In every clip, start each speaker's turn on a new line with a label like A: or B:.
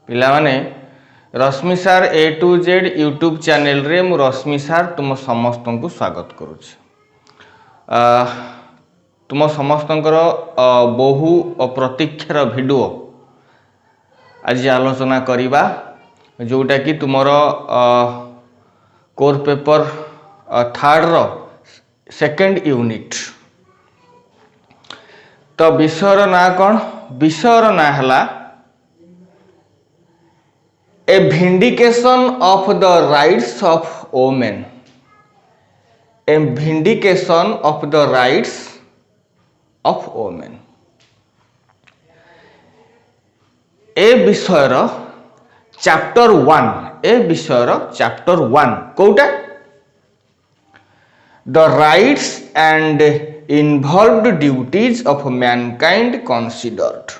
A: पिला माने रश्मि सार ए टू जेड यूट्यूब चैनल रे मु रश्मि सार तुम समस्त को स्वागत करुच्ची। तुम समस्त बहु प्रतीक्षार भिडियो आज आलोचना करिबा जोटा कि तुमर कोर पेपर थर्ड रो सेकंड यूनिट। तो विषयर ना कौन? विषयर ना हला a vindication of the rights of women। A vindication of the rights of women। ए विषयर चैप्टर 1 ए विषयर चैप्टर 1 कोटा the rights and involved duties of mankind considered.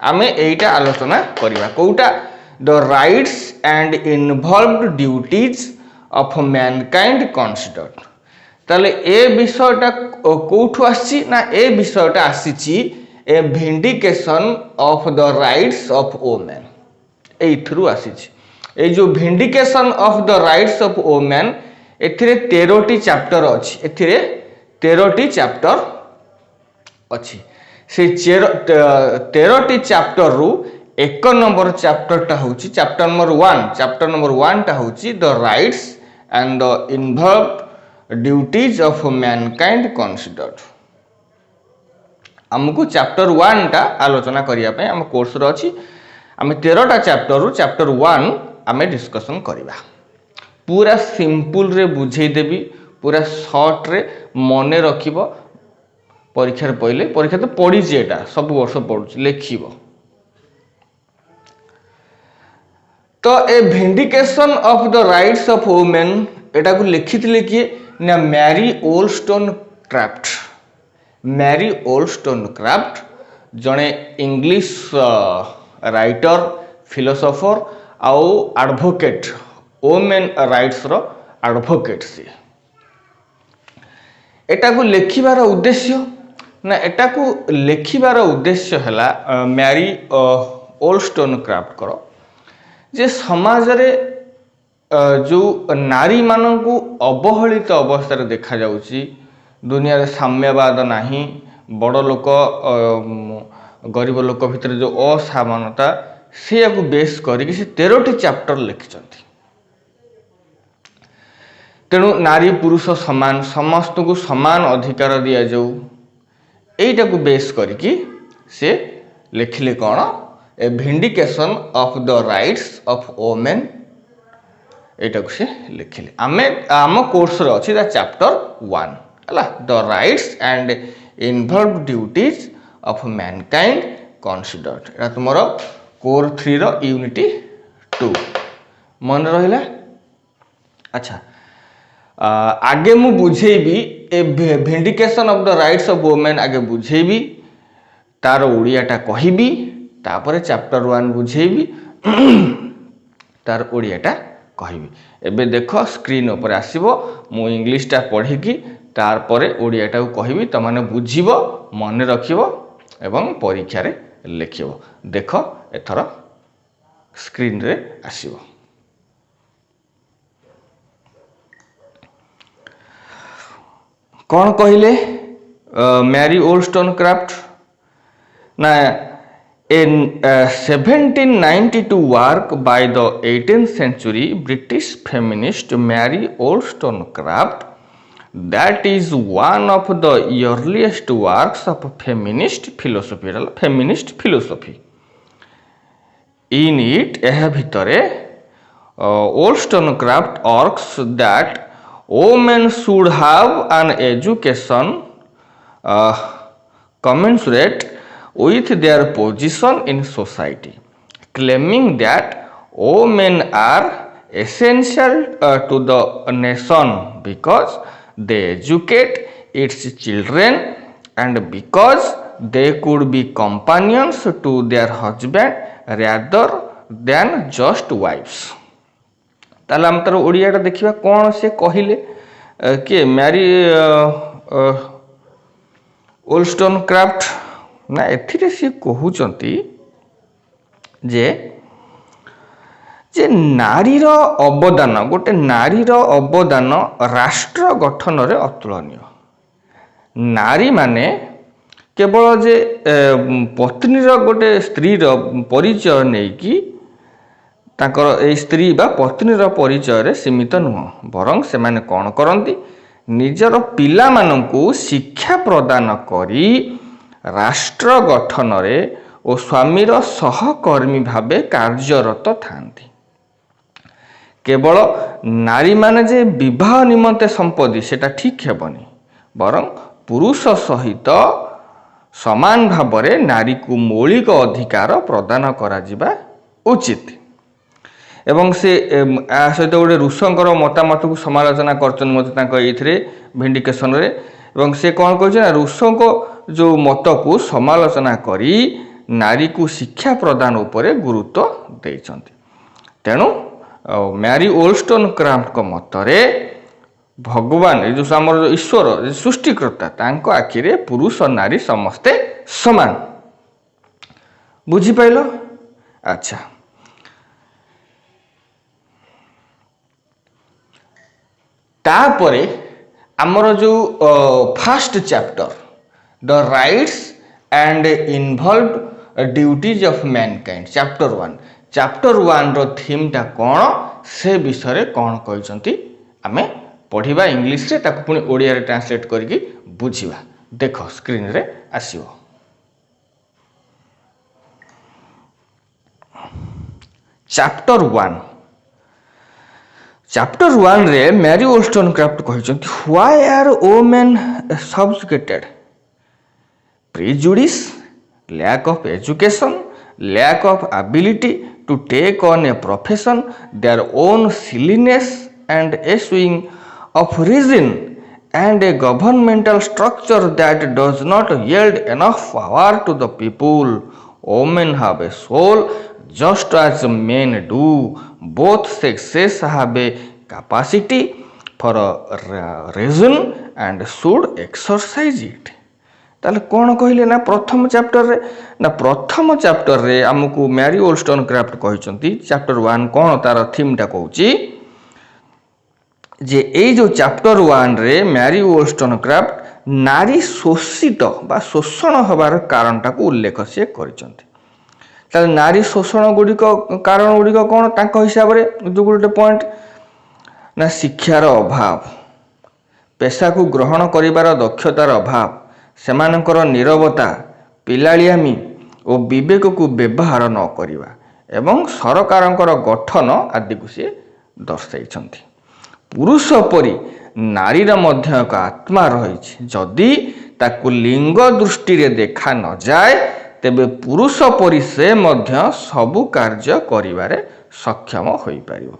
A: आमे एटा आलोचना करिबा कोटा the rights and involved duties of mankind considered. ताले ए विषयटा कोठु आसी ना ए विषयटा आसीची ए vindication of the rights of women एथरु आसीची। ए जो vindication of the rights of women एथिरे 13टी चैप्टर अछि। एथिरे 13टी चैप्टर अछि। से 13टी चैप्टर रु एक नंबर चैप्टर टा होची चैप्टर नंबर 1। चैप्टर नंबर 1 टा होची the rights and the involved duties of mankind considered. हमको चैप्टर 1 टा आलोचना करिया पे हम कोर्स रो अछि। हम 13टा चैप्टर रु चैप्टर 1 हमें डिस्कशन करिबा। पूरा सिंपल रे बुझेई देबी, पूरा शॉर्ट रे मने रखिबो। परीक्षा रे पहिले परीक्षा तो पढी जेटा सब वर्ष पढुछ लेखिबो। तो ए vindication of the rights of women एटा को लिखिथिले किए ना मैरी wollstonecraft। मैरी wollstonecraft जने इंग्लिश राइटर फिलोसोफर आउ एडवोकेट वुमेन राइट्स रो एडवोकेट सी। एटा को लेखिबार उद्देश्य ना एटा को लेखिबार उद्देश्य हला मैरी wollstonecraft करो जे समाज रे जो नारी मानकु अवहेलित अवस्था देखा जाउची। दुनिया रे साम्यवाद नाही, बड़ लोक गरीब लोक भितर जो असमानता से को बेस करिक से 13टी चैप्टर लिखिचंती। तेणु नारी पुरुष समान, समस्त को समान अधिकार दिया जाऊ, एटा को बेस करिकी से लिखिले कौन ए vindication of the rights of women एटा को से लिखिले। आम कोर्स रे अछि द चैप्टर 1 हला the rights and involved duties of mankind considered. Etah तुमरो core 3 row unit 2 मन रहिला। अच्छा आगे मु बुझेबी ए vindication of the rights of women आगे बुझेबी, तार ओडियाटा कहिबी, तापर चैप्टर 1 बुझेबी, तार ओडियाटा कहिबी। एबे देखो स्क्रीन ऊपर आसीबो, मु इंग्लिश टा पढी की तार परे ओडियाटा को कहिबी, त माने बुझिबो, मन रखिबो एवं परीक्षा रे लिखिबो। देखो एथरा स्क्रीन रे आसीबो। कौन कहले मैरी wollstonecraft ना in 1792 work by the 18th century British feminist Mary Wollstonecraft that is one of the earliest works of feminist philosophy। In it एहा भितरे Wollstonecraft argues that women should have an education commensurate with their position in society, claiming that women are essential to the nation because they educate its children and because they could be companions to their husband rather than just wives। ताले हम तार ओडियाटा देखिबा कोन से कहिले के Mary wollstonecraft ना एथिरे से कहउचंती जे ଯେ ନାରୀର ଅବଦାନ ଗୋଟେ ନାରୀର ଅବଦାନ ରାଷ୍ଟ୍ର ଗଠନରେ ଅତୁଳନୀୟ। ନାରୀମାନେ କେବଳ ଯେ ପତ୍ନୀର ଗୋଟେ ସ୍ତ୍ରୀର ପରିଚୟ ନେଇକି ତାଙ୍କର ଏଇ ସ୍ତ୍ରୀ ବା ପତ୍ନୀର ପରିଚୟରେ ସୀମିତ ନୁହଁ, ବରଂ ସେମାନେ କ'ଣ କରନ୍ତି, ନିଜର ପିଲାମାନଙ୍କୁ ଶିକ୍ଷା ପ୍ରଦାନ କରି ରାଷ୍ଟ୍ର ଗଠନରେ ଓ ସ୍ୱାମୀର ସହକର୍ମୀ ଭାବେ କାର୍ଯ୍ୟରତ ଥାନ୍ତି। କେବଳ ନାରୀମାନେ ଯେ ବିବାହ ନିମନ୍ତେ ସମ୍ପତ୍ତି ସେଟା ଠିକ୍ ହେବନି, ବରଂ ପୁରୁଷ ସହିତ ସମାନ ଭାବରେ ନାରୀକୁ ମୌଳିକ ଅଧିକାର ପ୍ରଦାନ କରାଯିବା ଉଚିତ। ଏବଂ ସେ ଆ ସହିତ ଗୋଟେ ରୁଷଙ୍କର ମତାମତକୁ ସମାଲୋଚନା କରିଛନ୍ତି ମୋତେ ତାଙ୍କ ଏଇଥିରେ ଭିଣ୍ଡିକେସନରେ। ଏବଂ ସେ କ'ଣ କହିଛି ନା, ରୁଷଙ୍କ ଯେଉଁ ମତକୁ ସମାଲୋଚନା କରି ନାରୀକୁ ଶିକ୍ଷା ପ୍ରଦାନ ଉପରେ ଗୁରୁତ୍ୱ ଦେଇଛନ୍ତି। ତେଣୁ ମ୍ୟାରୀ ଓଲଷ୍ଟୋନକ୍ରାଫ୍ଟଙ୍କ ମତରେ ଭଗବାନ ଏ ଯେଉଁ ଆମର ଈଶ୍ୱର ସୃଷ୍ଟିକର୍ତ୍ତା ତାଙ୍କ ଆଖିରେ ପୁରୁଷ ନାରୀ ସମସ୍ତେ ସମାନ। ବୁଝିପାରିଲ? ଆଚ୍ଛା, ତାପରେ ଆମର ଯେଉଁ first chapter the rights and involved duties of mankind chapter 1, chapter 1ର ଥିମ୍ଟା କ'ଣ ସେ ବିଷୟରେ କ'ଣ କହିଛନ୍ତି ଆମେ ପଢ଼ିବା ଇଂଲିଶରେ, ତାକୁ ପୁଣି ଓଡ଼ିଆରେ ଟ୍ରାନ୍ସଲେଟ୍ କରିକି ବୁଝିବା। ଦେଖ ସ୍କ୍ରିନରେ ଆସିବ। ଚାପ୍ଟର 1 ଚାପ୍ଟର 1ରେ ମ୍ୟାରୀ ଓଲଷ୍ଟୋନକ୍ରାଫ୍ଟ କହିଛନ୍ତି, why are women subjugated? Prejudice, lack of education, lack of ability to take on a profession, their own silliness and a swing of reason and a governmental structure that does not yield enough power to the people. Women have a soul just as men do. Both sexes have a capacity for reason and should exercise it. ତାହେଲେ କ'ଣ କହିଲେ ନା, ପ୍ରଥମ ଚାପ୍ଟରରେ ନା ପ୍ରଥମ ଚାପ୍ଟରରେ ଆମକୁ Mary Wollstonecraft କହିଛନ୍ତି, chapter 1 କ'ଣ ତାର ଥିମ୍ଟା କହୁଛି ଯେ ଏଇ ଯେଉଁ ଚାପ୍ଟର 1ରେ ମ୍ୟାରୀ ଓଲଷ୍ଟୋନକ୍ରାଫ୍ଟ ନାରୀ ଶୋଷିତ ବା ଶୋଷଣ ହେବାର କାରଣଟାକୁ ଉଲ୍ଲେଖ ସେ କରିଛନ୍ତି। ତାହେଲେ ନାରୀ ଶୋଷଣ ଗୁଡ଼ିକ କାରଣ ଗୁଡ଼ିକ କ'ଣ ତାଙ୍କ ହିସାବରେ ଯେଉଁ ଗୋଟେ ପଏଣ୍ଟ ନା, ଶିକ୍ଷାର ଅଭାବ, ପେଶାକୁ ଗ୍ରହଣ କରିବାର ଦକ୍ଷତାର ଅଭାବ, ସେମାନଙ୍କର ନୀରବତା, ପିଲାଳିଆମି ଓ ବିବେକକୁ ବ୍ୟବହାର ନ କରିବା ଏବଂ ସରକାରଙ୍କର ଗଠନ ଆଦିକୁ ସେ ଦର୍ଶାଇଛନ୍ତି। ପୁରୁଷ ପରି ନାରୀର ମଧ୍ୟ ଏକ ଆତ୍ମା ରହିଛି। ଯଦି ତାକୁ ଲିଙ୍ଗ ଦୃଷ୍ଟିରେ ଦେଖା ନଯାଏ ତେବେ ପୁରୁଷ ପରି ସେ ମଧ୍ୟ ସବୁ କାର୍ଯ୍ୟ କରିବାରେ ସକ୍ଷମ ହୋଇପାରିବ।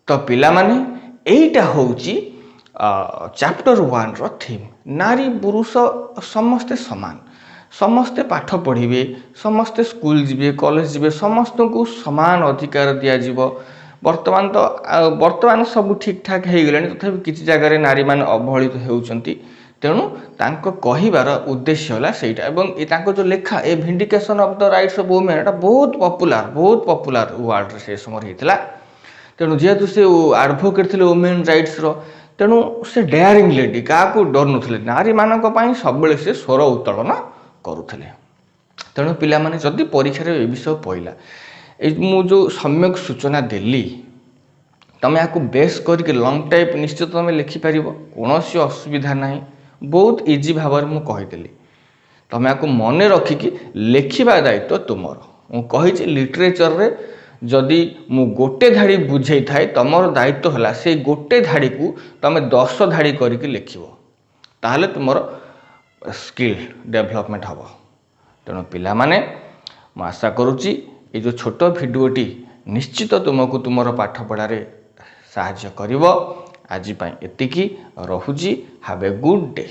A: ତ ପିଲାମାନେ, ଏଇଟା ହେଉଛି ଚାପ୍ଟର 1ର ଥିମ୍। ନାରୀ ପୁରୁଷ ସମସ୍ତେ ସମାନ, ସମସ୍ତେ ପାଠ ପଢ଼ିବେ, ସମସ୍ତେ ସ୍କୁଲ ଯିବେ, କଲେଜ ଯିବେ, ସମସ୍ତଙ୍କୁ ସମାନ ଅଧିକାର ଦିଆଯିବ। ବର୍ତ୍ତମାନ ସବୁ ଠିକ୍ଠାକ୍ ହେଇଗଲାଣି, ତଥାପି କିଛି ଜାଗାରେ ନାରୀମାନେ ଅବହେଳିତ ହେଉଛନ୍ତି। ତେଣୁ ତାଙ୍କ କହିବାର ଉଦ୍ଦେଶ୍ୟ ହେଲା ସେଇଟା। ଏବଂ ତାଙ୍କ ଯେଉଁ ଲେଖା a vindication of the rights of women, ଏଟା ବହୁତ ପପୁଲାର ୱାର୍ଲଡରେ ସେ ସମୟରେ ହେଇଥିଲା। ତେଣୁ ଯେହେତୁ ସେ ଆଡ଼ଭୋକେଟ୍ ଥିଲେ ୱୁମେନ୍ ରାଇଟ୍ସର, ତେଣୁ ସେ ଡେୟାରିଂ ଲେଡି, କାହାକୁ ଡରୁ ନଥିଲେ, ନାରୀମାନଙ୍କ ପାଇଁ ସବୁବେଳେ ସେ ସ୍ୱର ଉତ୍ତୋଳନ କରୁଥିଲେ। ତେଣୁ ପିଲାମାନେ, ଯଦି ପରୀକ୍ଷାରେ ଏ ବିଷୟ ପଇଲା, ମୁଁ ଯେଉଁ ସମ୍ୟକ ସୂଚନା ଦେଲି, ତୁମେ ଏହାକୁ ବେସ୍ କରିକି ଲଙ୍ଗ୍ ଟାଇପ୍ ନିଶ୍ଚିତ ତୁମେ ଲେଖିପାରିବ, କୌଣସି ଅସୁବିଧା ନାହିଁ। ବହୁତ ଇଜି ଭାବରେ ମୁଁ କହିଦେଲି, ତୁମେ ଏହାକୁ ମନେ ରଖିକି ଲେଖିବା ଦାୟିତ୍ୱ ତୁମର। ମୁଁ କହିଛି ଲିଟରେଚରରେ ଯଦି ମୁଁ ଗୋଟେ ଧାଡ଼ି ବୁଝେଇଥାଏ, ତୁମର ଦାୟିତ୍ୱ ହେଲା ସେଇ ଗୋଟେ ଧାଡ଼ିକୁ ତୁମେ 10 ଧାଡ଼ି କରିକି ଲେଖିବ, ତାହେଲେ ତୁମର ସ୍କିଲ୍ ଡେଭଲପମେଣ୍ଟ ହେବ। ତେଣୁ ପିଲାମାନେ, ମୁଁ ଆଶା କରୁଛି ଏ ଯେଉଁ ଛୋଟ ଭିଡ଼ିଓଟି ନିଶ୍ଚିତ ତୁମକୁ ତୁମର ପାଠପଢ଼ାରେ ସାହାଯ୍ୟ କରିବ। ଆଜି ପାଇଁ ଏତିକି, ରହୁଛି। Have a good day.